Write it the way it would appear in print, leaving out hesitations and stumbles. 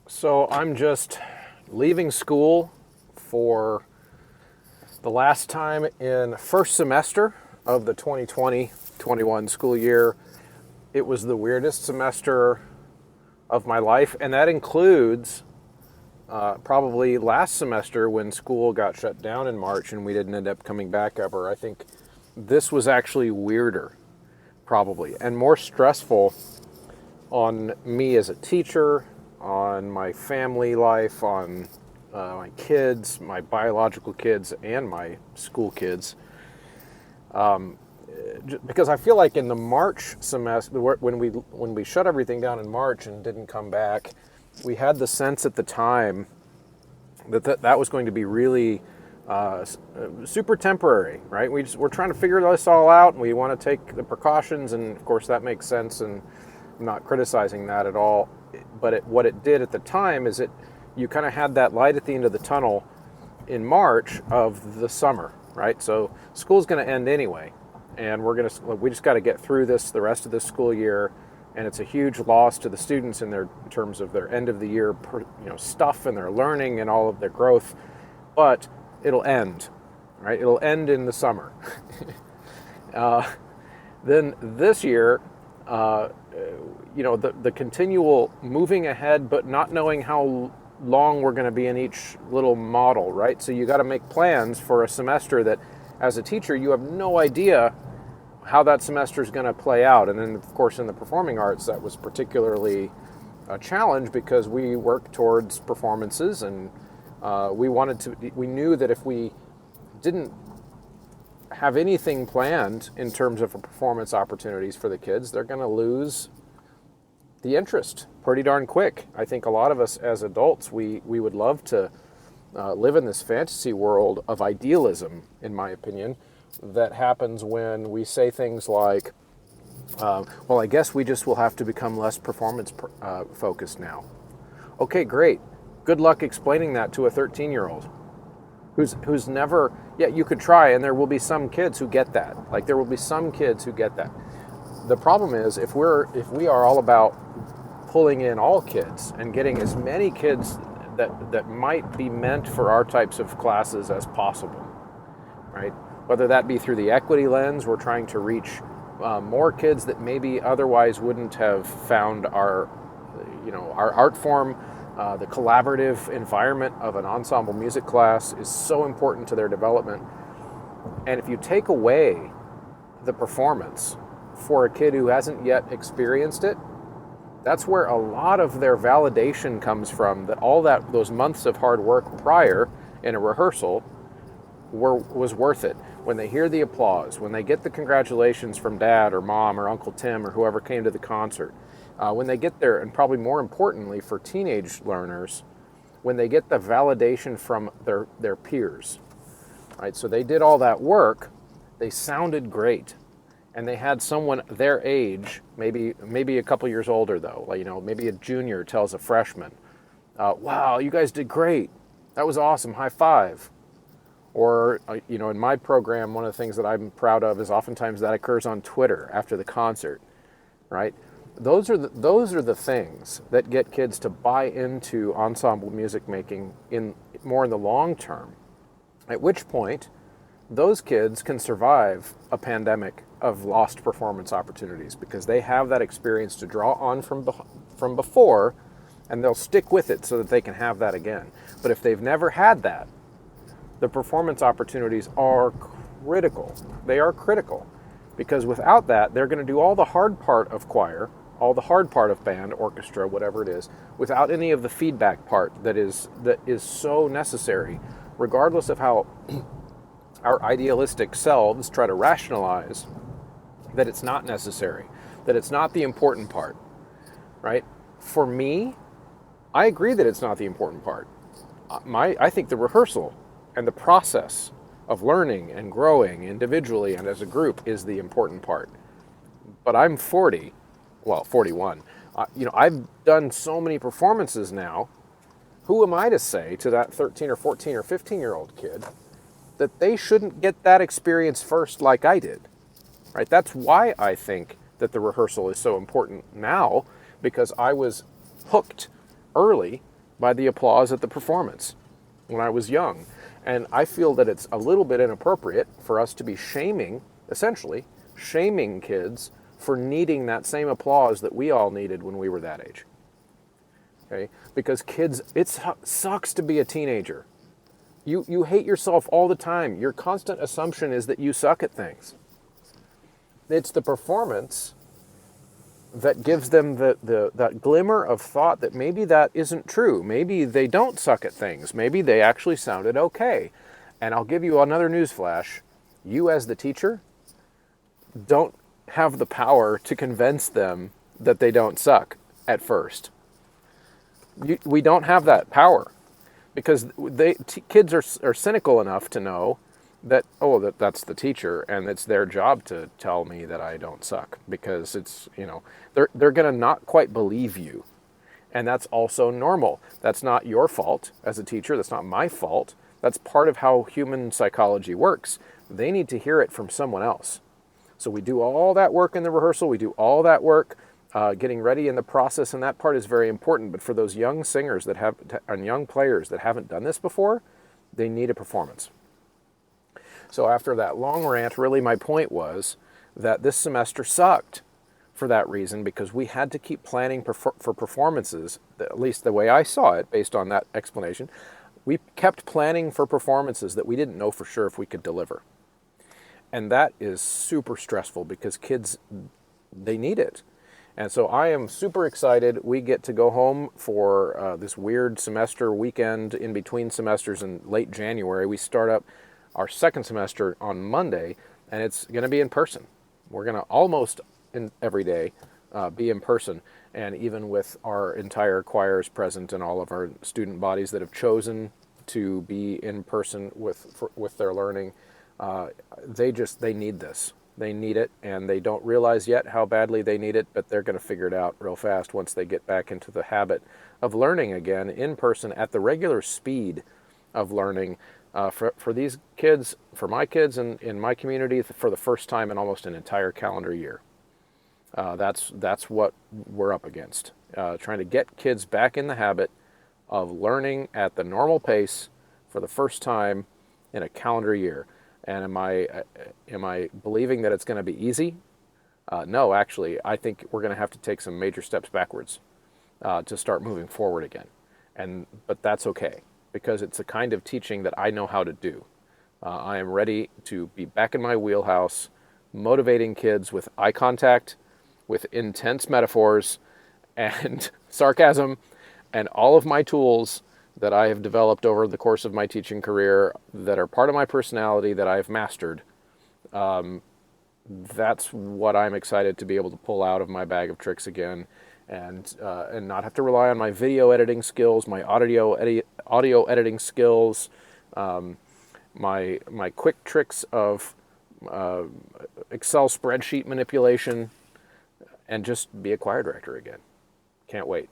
So I'm just leaving school for the last time in first semester of the 2020-21 school year. It was the weirdest semester of my life, and that includes probably last semester when school got shut down in March and we didn't end up coming back ever. I think this was actually weirder, probably, and more stressful on me as a teacher, on my family life, on my kids, my biological kids, and my school kids. Because I feel like in the March semester, when we shut everything down in March and didn't come back, we had the sense at the time that was going to be really super temporary, right? We're trying to figure this all out, and we want to take the precautions, and of course that makes sense, and I'm not criticizing that at all. But what it did at the time is you kind of had that light at the end of the tunnel in March of the summer, right? So school's going to end anyway, and we just got to get through the rest of this school year, and it's a huge loss to the students in terms of their end of the year, stuff and their learning and all of their growth, but it'll end, right? It'll end in the summer. Then this year, the continual moving ahead, but not knowing how long we're going to be in each little model, right? So you got to make plans for a semester that, as a teacher, you have no idea how that semester is going to play out. And then, of course, in the performing arts, that was particularly a challenge because we work towards performances, and we knew that if we didn't have anything planned in terms of performance opportunities for the kids, they're going to lose the interest pretty darn quick. I think a lot of us as adults, we would love to live in this fantasy world of idealism, in my opinion, that happens when we say things like, well, I guess we just will have to become less performance focused now. Okay, great. Good luck explaining that to a 13-year-old who's never, yeah, you could try, and there will be some kids who get that. Like, there will be some kids who get that. The problem is if we are all about pulling in all kids and getting as many kids that might be meant for our types of classes as possible, right? Whether that be through the equity lens, we're trying to reach more kids that maybe otherwise wouldn't have found our art form. The collaborative environment of an ensemble music class is so important to their development. And if you take away the performance for a kid who hasn't yet experienced it, that's where a lot of their validation comes from, that those months of hard work prior in a rehearsal was worth it. When they hear the applause, when they get the congratulations from dad or mom or Uncle Tim or whoever came to the concert, when they get there, and probably more importantly for teenage learners, when they get the validation from their peers, right? So they did all that work, they sounded great, and they had someone their age, maybe a couple years older though, maybe a junior tells a freshman, wow, you guys did great, that was awesome, high five. Or, in my program, one of the things that I'm proud of is oftentimes that occurs on Twitter after the concert, right? Those are the things that get kids to buy into ensemble music making more in the long term. At which point, those kids can survive a pandemic of lost performance opportunities because they have that experience to draw on from before, and they'll stick with it so that they can have that again. But if they've never had that, the performance opportunities are critical. They are critical because without that, they're going to do all the hard part of choir, all the hard part of band, orchestra, whatever it is, without any of the feedback part that is so necessary, regardless of how our idealistic selves try to rationalize that it's not necessary, that it's not the important part, right? For me, I agree that it's not the important part. I think the rehearsal and the process of learning and growing individually and as a group is the important part. But I'm 41. I've done so many performances now. Who am I to say to that 13 or 14 or 15-year-old kid that they shouldn't get that experience first like I did, right? That's why I think that the rehearsal is so important now, because I was hooked early by the applause at the performance when I was young. And I feel that it's a little bit inappropriate for us to be shaming, essentially, shaming kids for needing that same applause that we all needed when we were that age. Okay? Because kids, it sucks to be a teenager. You hate yourself all the time. Your constant assumption is that you suck at things. It's the performance that gives them that glimmer of thought that maybe that isn't true. Maybe they don't suck at things. Maybe they actually sounded okay. And I'll give you another newsflash. You as the teacher don't have the power to convince them that they don't suck at first. We don't have that power because kids are cynical enough to know that, that's the teacher and it's their job to tell me that I don't suck, because it's, they're going to not quite believe you. And that's also normal. That's not your fault as a teacher. That's not my fault. That's part of how human psychology works. They need to hear it from someone else. So we do all that work in the rehearsal. We do all that work getting ready in the process, and that part is very important. But for those young singers and young players that haven't done this before, they need a performance. So after that long rant, really my point was that this semester sucked for that reason, because we had to keep planning for performances, at least the way I saw it based on that explanation. We kept planning for performances that we didn't know for sure if we could deliver. And that is super stressful because kids, they need it. And so I am super excited. We get to go home for this weird semester weekend in between semesters in late January. We start up our second semester on Monday, and it's going to be in person. We're going to almost every day be in person, and even with our entire choirs present and all of our student bodies that have chosen to be in person with their learning, they need this. They need it, and they don't realize yet how badly they need it, but they're going to figure it out real fast once they get back into the habit of learning again in person at the regular speed of learning. For these kids, for my kids in my community, for the first time in almost an entire calendar year. That's what we're up against. Trying to get kids back in the habit of learning at the normal pace for the first time in a calendar year. And am I believing that it's going to be easy? No, actually, I think we're going to have to take some major steps backwards to start moving forward again. But that's okay, because it's the kind of teaching that I know how to do. I am ready to be back in my wheelhouse, motivating kids with eye contact, with intense metaphors and sarcasm, and all of my tools that I have developed over the course of my teaching career that are part of my personality that I've mastered. That's what I'm excited to be able to pull out of my bag of tricks again, and not have to rely on my video editing skills, my audio editing skills, my quick tricks of Excel spreadsheet manipulation, and just be a choir director again. Can't wait.